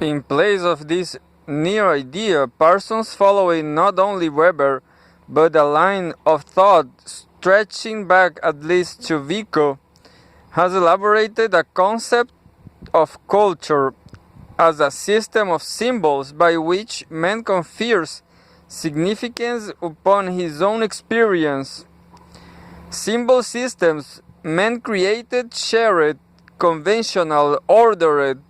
In place of this new idea, Parsons, following not only Weber, but a line of thought stretching back at least to Vico, has elaborated a concept of culture as a system of symbols by which man confers significance upon his own experience. Symbol systems, man created, shared, conventional, ordered,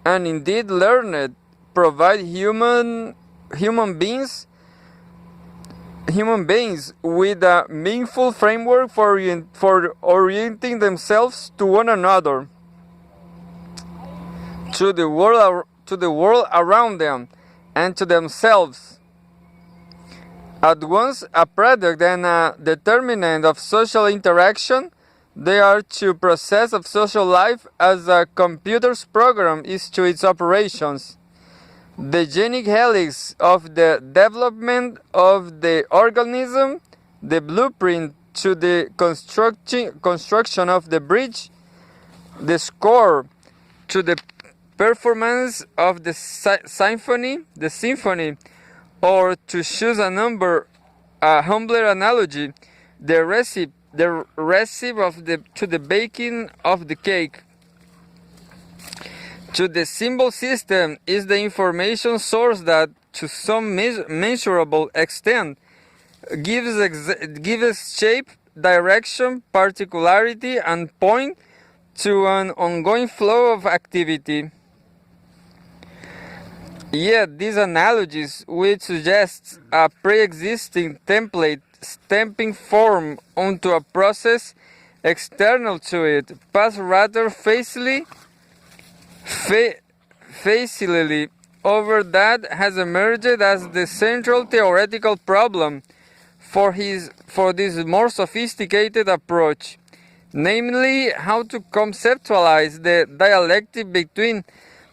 and indeed learned, provide human beings with a meaningful framework for orienting themselves to one another, to the world around them, and to themselves. At once a product and a determinant of social interaction, they are to process of social life as a computer's program is to its operations. The genic helix of the development of the organism, the blueprint to the construction of the bridge, the score to the performance of the symphony, or to choose a humbler analogy, the recipe to the baking of the cake. To the symbol system is the information source that, to some measurable extent, gives shape, direction, particularity, and point to an ongoing flow of activity. Yet these analogies, which suggest a pre-existing template stamping form onto a process external to it, pass rather facilely over that has emerged as the central theoretical problem for this more sophisticated approach, namely how to conceptualize the dialectic between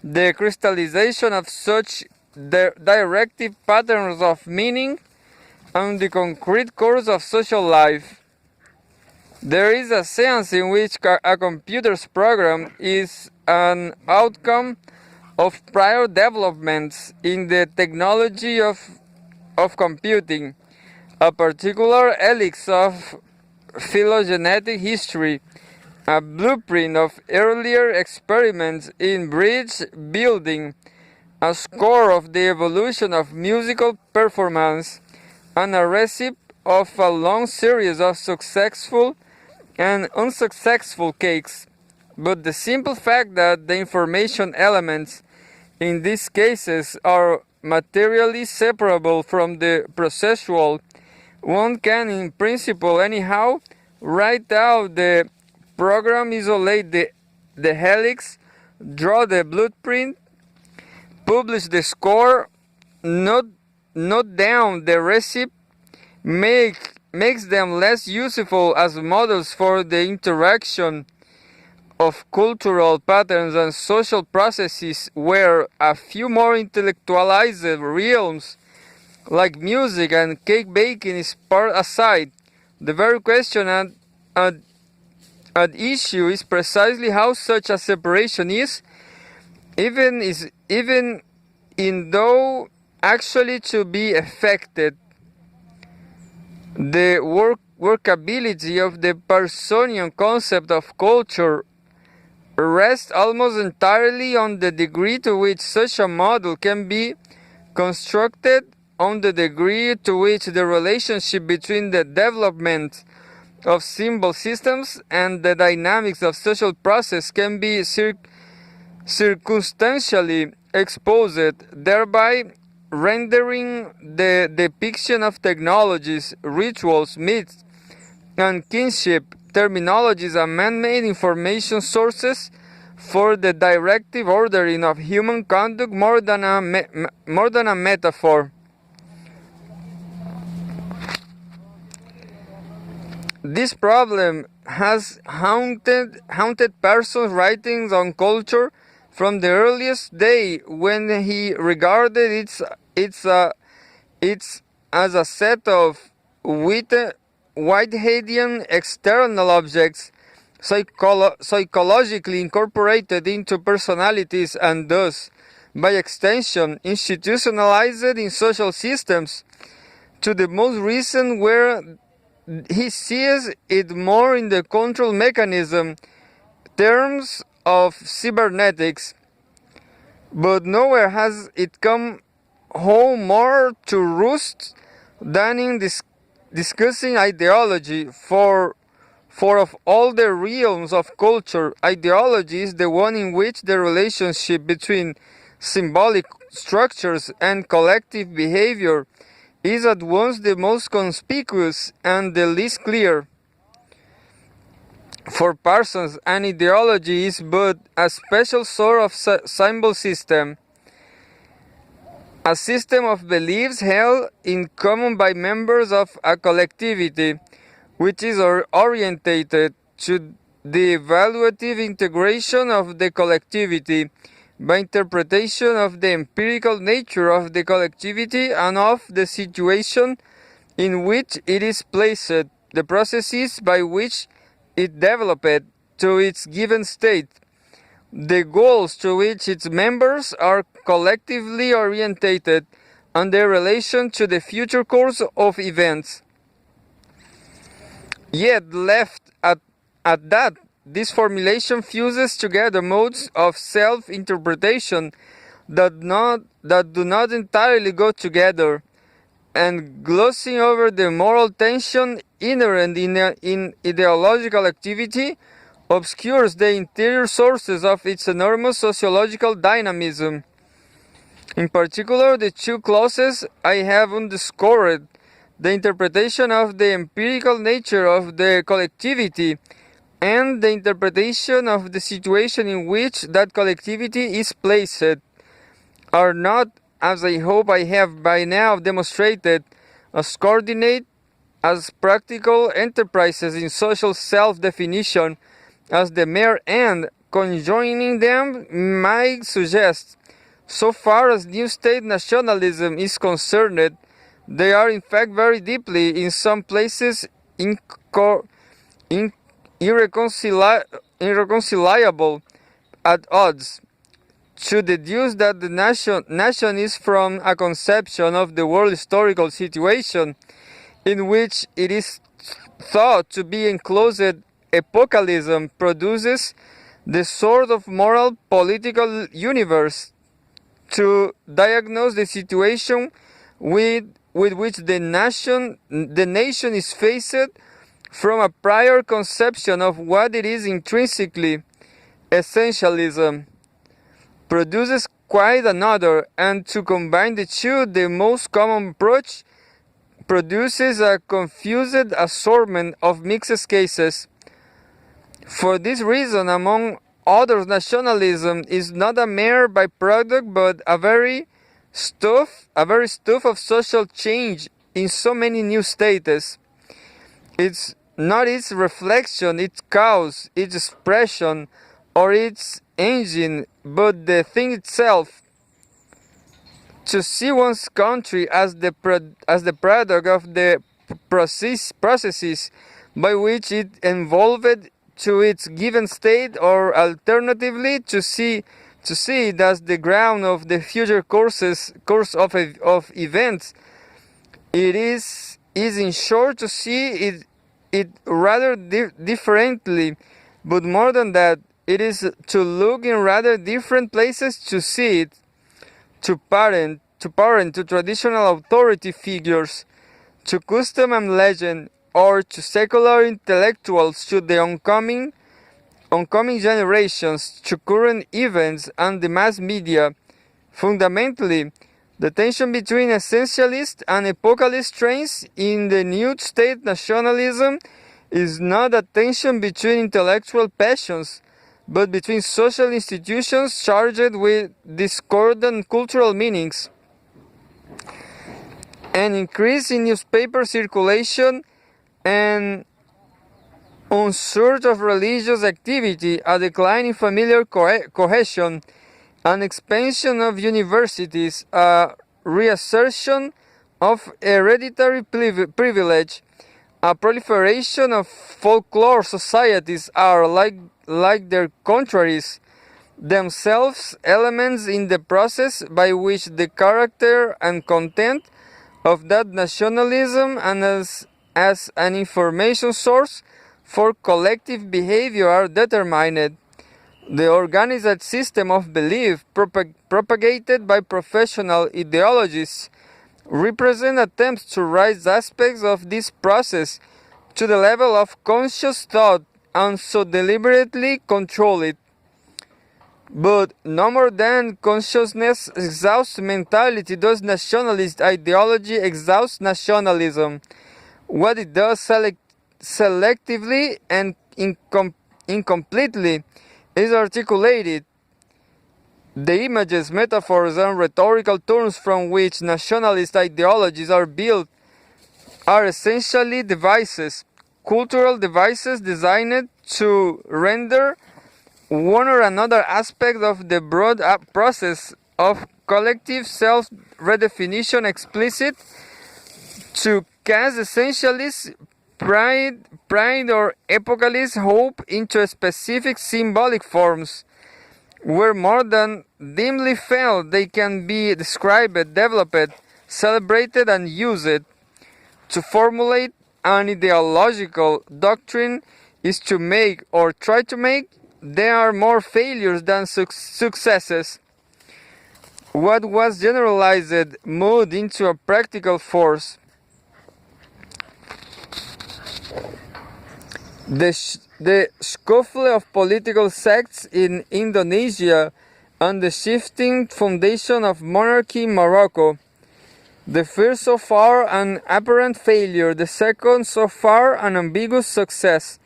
the crystallization of such directive patterns of meaning and the concrete course of social life. There is a sense in which a computer's program is an outcome of prior developments in the technology of computing, a particular helix of phylogenetic history, a blueprint of earlier experiments in bridge building, a score of the evolution of musical performance, and a recipe of a long series of successful and unsuccessful cakes. But the simple fact that the information elements in these cases are materially separable from the processual, one can in principle anyhow write out the program, isolate the helix, draw the blueprint, publish the score, note down the recipe, makes them less useful as models for the interaction of cultural patterns and social processes, where a few more intellectualized realms like music and cake baking is part aside. The very question at issue is precisely how such a separation is, even in though actually to be effected. The workability of the Parsonian concept of culture rests almost entirely on the degree to which such a model can be constructed, on the degree to which the relationship between the development of symbol systems and the dynamics of social process can be circumstantially exposed, thereby rendering the depiction of technologies, rituals, myths, and kinship terminologies and man-made information sources for the directive ordering of human conduct more than a metaphor. This problem has haunted Parsons' writings on culture from the earliest day, when he regarded it as a set of Whiteheadian external objects psychologically incorporated into personalities, and thus by extension, institutionalized in social systems, to the most recent where he sees it more in the control mechanism terms of cybernetics, but nowhere has it come home more to roost than in discussing ideology. For of all the realms of culture, ideology is the one in which the relationship between symbolic structures and collective behavior is at once the most conspicuous and the least clear. For Parsons, an ideology is but a special sort of symbol system, a system of beliefs held in common by members of a collectivity, which is orientated to the evaluative integration of the collectivity by interpretation of the empirical nature of the collectivity and of the situation in which it is placed, the processes by which it developed to its given state, the goals to which its members are collectively orientated, and their relation to the future course of events. Yet left at that, this formulation fuses together modes of self-interpretation that do not entirely go together, and glossing over the moral tension inherent in ideological activity, obscures the interior sources of its enormous sociological dynamism. In particular, the two clauses I have underscored, the interpretation of the empirical nature of the collectivity and the interpretation of the situation in which that collectivity is placed, are not, as I hope I have by now demonstrated, as coordinate, as practical enterprises in social self-definition as the mere end conjoining them might suggest. So far as new state nationalism is concerned, they are in fact very deeply, in some places, irreconcilable at odds. To deduce that the nation is from a conception of the world historical situation in which it is thought to be enclosed, epochalism produces the sort of moral political universe. To diagnose the situation with which the nation is faced from a prior conception of what it is intrinsically, essentialism produces quite another, and to combine the two, the most common approach produces a confused assortment of mixed cases. For this reason, among others, nationalism is not a mere byproduct, but a very stuff of social change in so many new states. It's not its reflection, its cause, its expression, or its engine, but the thing itself. To see one's country as the product of the processes by which it evolved to its given state, or alternatively to see it as the ground of the future course of events, it is in short to see it rather differently, but more than that, it is to look in rather different places to see it, to parent to traditional authority figures, to custom and legend, or to secular intellectuals, to the oncoming generations, to current events and the mass media. Fundamentally, the tension between essentialist and epochalist trains in the new state nationalism is not a tension between intellectual passions, but between social institutions charged with discordant cultural meanings. An increase in newspaper circulation, an surge of religious activity, a decline in familiar cohesion, an expansion of universities, a reassertion of hereditary privilege, a proliferation of folklore societies are, like their contraries, themselves elements in the process by which the character and content of that nationalism and as an information source for collective behavior are determined. The organized system of belief propagated by professional ideologists represent attempts to raise aspects of this process to the level of conscious thought and so deliberately control it. But no more than consciousness exhausts mentality does nationalist ideology exhaust nationalism. What it does selectively and incompletely is articulated. The images, metaphors, and rhetorical terms from which nationalist ideologies are built are essentially devices, cultural devices designed to render one or another aspect of the broad process of collective self-redefinition explicit, to cast essentialist pride or epocalist hope into specific symbolic forms, where more than dimly felt they can be described, developed, celebrated, and used. To formulate an ideological doctrine is to make, or try to make, there are more failures than successes. What was generalized moved into a practical force. The scuffle of political sects in Indonesia and the shifting foundation of monarchy in Morocco. The first so far an apparent failure, the second so far an ambiguous success,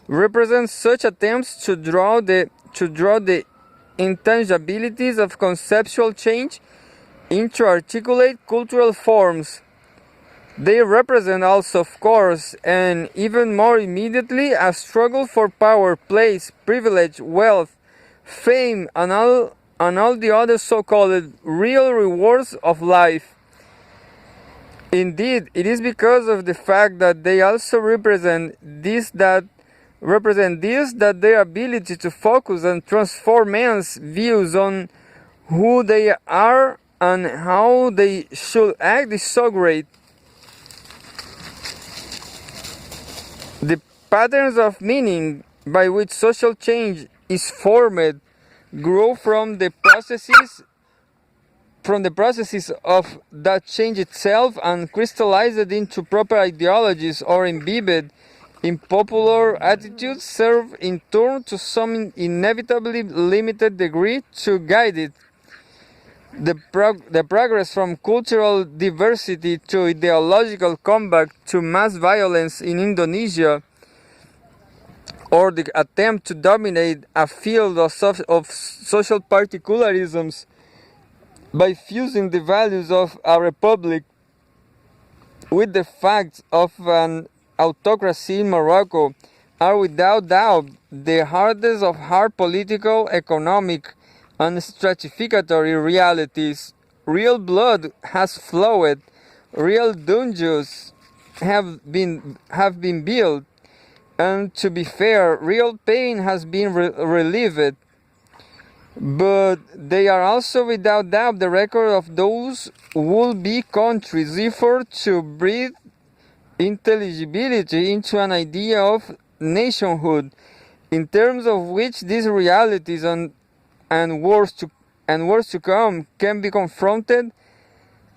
represents such attempts to draw the intangibilities of conceptual change into articulate cultural forms. They represent also, of course, and even more immediately, a struggle for power, place, privilege, wealth, fame, and all the other so-called real rewards of life. Indeed, it is because of the fact that they also represent this that their ability to focus and transform men's views on who they are and how they should act is so great. The patterns of meaning by which social change is formed grow from the processes of that change itself and crystallized into proper ideologies or imbibed in popular attitudes serve in turn to some inevitably limited degree to guide it. The progress from cultural diversity to ideological combat to mass violence in Indonesia, or the attempt to dominate a field of social particularisms by fusing the values of a republic with the facts of an autocracy in Morocco, are without doubt the hardest of hard political, economic, and stratificatory realities. Real blood has flowed, real dungeons have been built, and to be fair, real pain has been relieved. But they are also without doubt the record of those would-be countries' effort to breathe intelligibility into an idea of nationhood, in terms of which these realities and words to come can be confronted,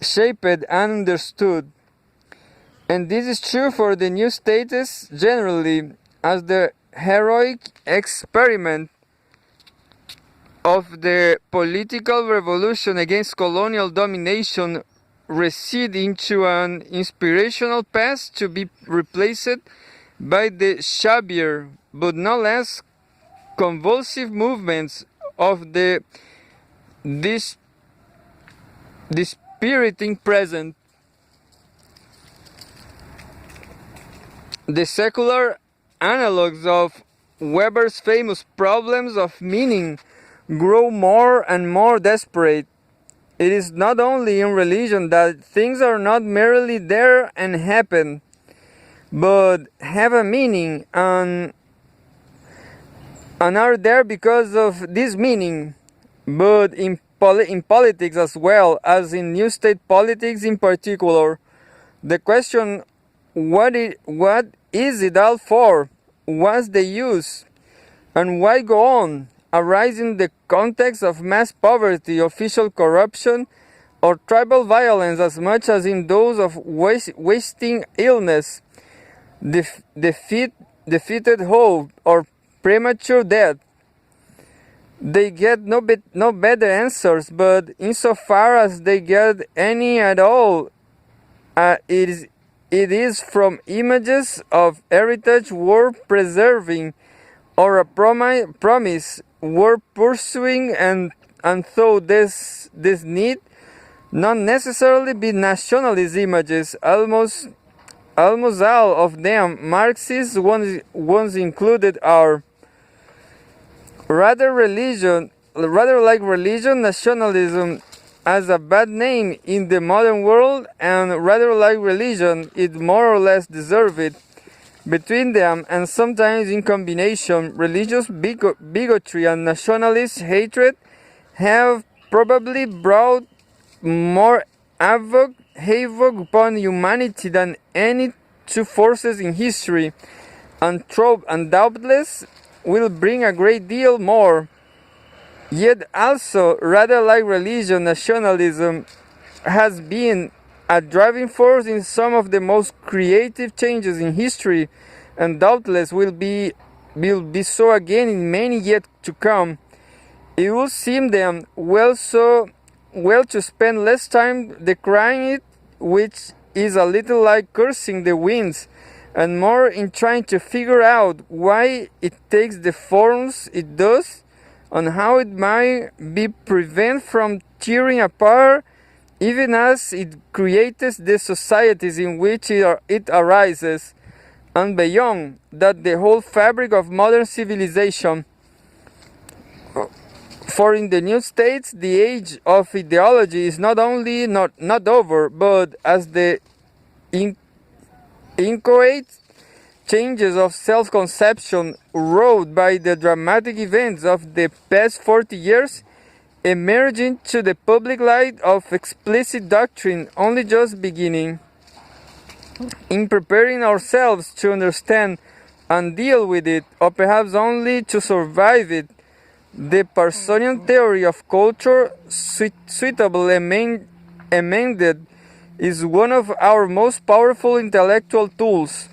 shaped, and understood. And this is true for the new states generally, as the heroic experiment of the political revolution against colonial domination recede into an inspirational past to be replaced by the shabbier but no less convulsive movements of the dispiriting present. The secular analogues of Weber's famous problems of meaning grow more and more desperate. It is not only in religion that things are not merely there and happen, but have a meaning, and and are there because of this meaning, but in politics as well as in new state politics in particular. The question, what is it all for? What's the use? And why go on? Arise in the context of mass poverty, official corruption, or tribal violence as much as in those of wasting illness, defeated hope, or premature death. They get no better answers, but insofar as they get any at all, it is from images of heritage worth preserving, or a promise worth pursuing, and though this need not necessarily be nationalist images, almost all of them, Marxist ones included, are rather like religion, nationalism as a bad name in the modern world, and rather like religion, it more or less deserves it. Between them, and sometimes in combination, religious bigotry and nationalist hatred have probably brought more havoc upon humanity than any two forces in history, and doubtless will bring a great deal more. Yet also, rather like religion, nationalism has been a driving force in some of the most creative changes in history, and doubtless will be so again in many yet to come. It would seem them well to spend less time decrying it, which is a little like cursing the winds, and more in trying to figure out why it takes the forms it does, and how it might be prevented from tearing apart, even as it creates the societies in which it arises, and beyond that the whole fabric of modern civilization. For in the new states, the age of ideology is not only not over, but as the inchoate changes of self-conception wrought by the dramatic events of the past 40 years emerging to the public light of explicit doctrine only just beginning. In preparing ourselves to understand and deal with it, or perhaps only to survive it, the Parsonian theory of culture, suitably amended, is one of our most powerful intellectual tools.